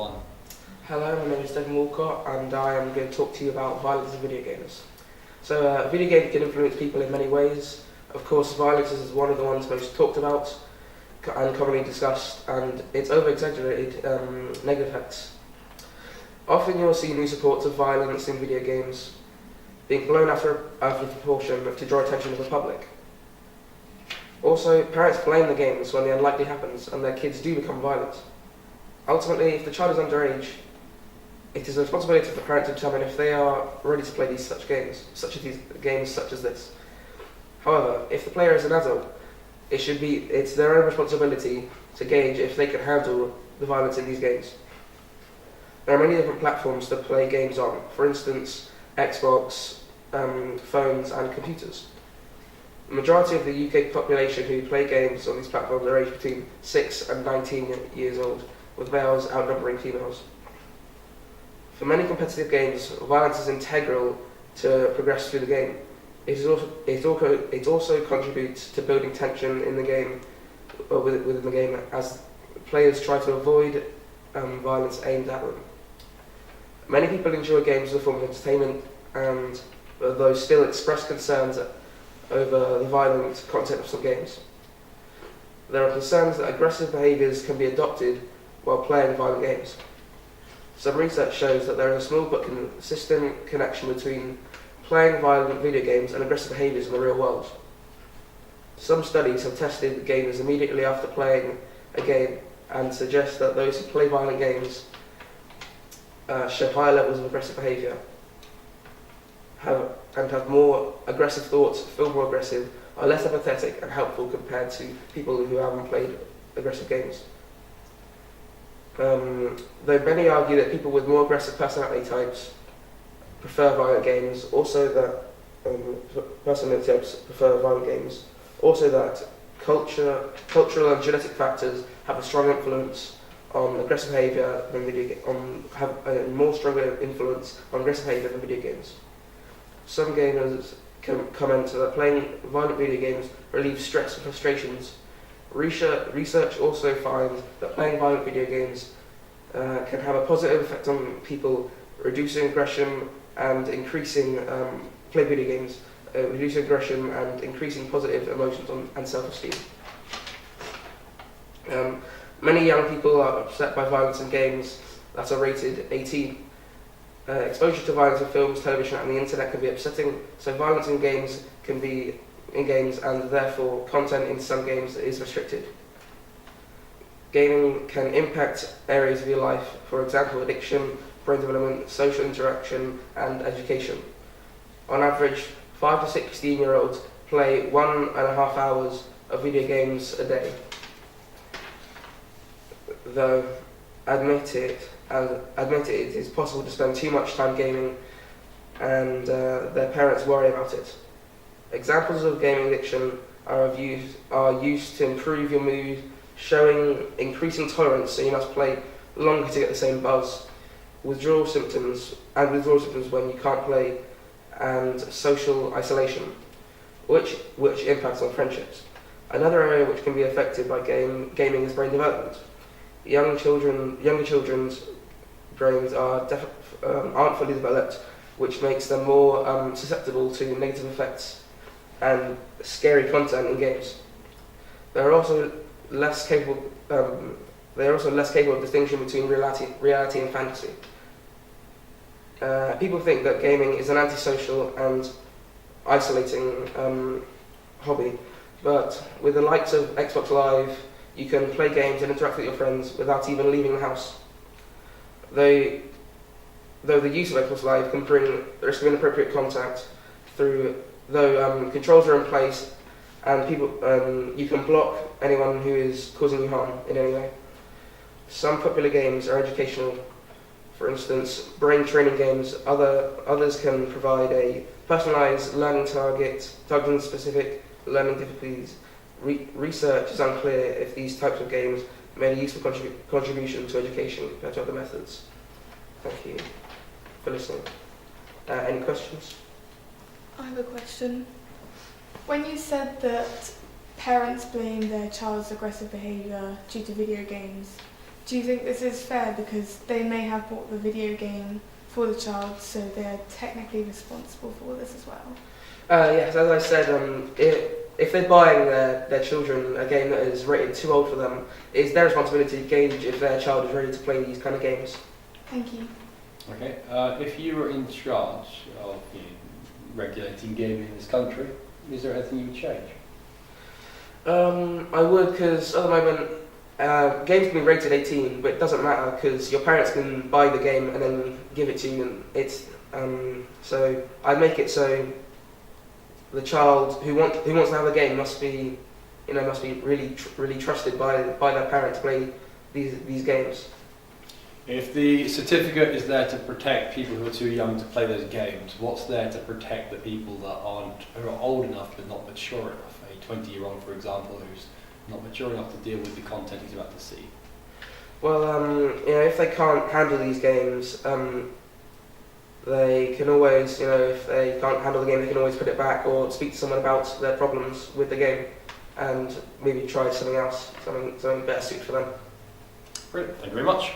1. Hello, my name is Devon Walcott and I am going to talk to you about violence in video games. So video games can influence people in many ways. Of course, violence is one of the ones most talked about and commonly discussed, and its over-exaggerated negative effects. Often you'll see news reports of violence in video games being blown out of proportion to draw attention of the public. Also, parents blame the games when the unlikely happens and their kids do become violent. Ultimately, if the child is underage, it is a responsibility for the parent to determine if they are ready to play such games such as this. However, if the player is an adult, it's their own responsibility to gauge if they can handle the violence in these games. There are many different platforms to play games on, for instance, Xbox, phones and computers. The majority of the UK population who play games on these platforms are aged between 6 and 19 years old, with males outnumbering females. For many competitive games, violence is integral to progress through the game. It also contributes to building tension in the game, within the game, as players try to avoid violence aimed at them. Many people enjoy games as a form of entertainment, and though still express concerns over the violent content of some games. There are concerns that aggressive behaviours can be adopted while playing violent games. Some research shows that there is a small but consistent connection between playing violent video games and aggressive behaviours in the real world. Some studies have tested gamers immediately after playing a game and suggest that those who play violent games show higher levels of aggressive behaviour and have more aggressive thoughts, feel more aggressive, are less empathetic and helpful compared to people who haven't played aggressive games. Though many argue that people with more aggressive personality types prefer violent games, also that cultural and genetic factors have a strong influence on aggressive behaviour have a more stronger influence on aggressive behaviour than video games. Some gamers can comment that playing violent video games relieves stress and frustrations. Research also finds that playing violent video games can have a positive effect on people, reducing aggression and increasing reducing aggression and increasing positive emotions and self-esteem. Many young people are upset by violence in games that are rated 18. Exposure to violence in films, television and the internet can be upsetting, so violence in games and therefore content in some games is restricted. Gaming can impact areas of your life, for example addiction, brain development, social interaction and education. On average, 5 to 16-year-olds play 1.5 hours of video games a day. Though admit it is possible to spend too much time gaming and their parents worry about it. Examples of gaming addiction are used to improve your mood, showing increasing tolerance so you must play longer to get the same buzz, withdrawal symptoms when you can't play, and social isolation, which impacts on friendships. Another area which can be affected by gaming is brain development. Younger children's brains aren't fully developed, which makes them more susceptible to negative effects and scary content in games. They are also less capable of distinguishing between reality and fantasy. People think that gaming is an antisocial and isolating hobby, but with the likes of Xbox Live, you can play games and interact with your friends without even leaving the house. Though the use of Xbox Live can bring the risk of inappropriate contact though controls are in place and you can block anyone who is causing you harm in any way. Some popular games are educational, for instance brain training games. Others can provide a personalised learning targeting specific learning difficulties. Research is unclear if these types of games made a useful contribution to education compared to other methods. Thank you for listening. Any questions? I have a question. When you said that parents blame their child's aggressive behaviour due to video games, Do you think this is fair because they may have bought the video game for the child, so they're technically responsible for this as well? Yes, as I said, if they're buying their children a game that is rated too old for them, it's their responsibility to gauge if their child is ready to play these kind of games. Thank you. Okay, if you were in charge of regulating gaming in this country, is there anything you would change? I would, because at the moment, games can be rated 18, but it doesn't matter because your parents can buy the game and then give it to you, and it's so I make it so the child who wants to have a game must be really trusted by their parent to play these games. If the certificate is there to protect people who are too young to play those games, what's there to protect the people that who are old enough but not mature enough? A 20-year-old, for example, who's not mature enough to deal with the content he's about to see. Well, if they can't handle these games, they can always, if they can't handle the game, they can always put it back or speak to someone about their problems with the game, and maybe try something else, something better suited for them. Brilliant. Thank you very much.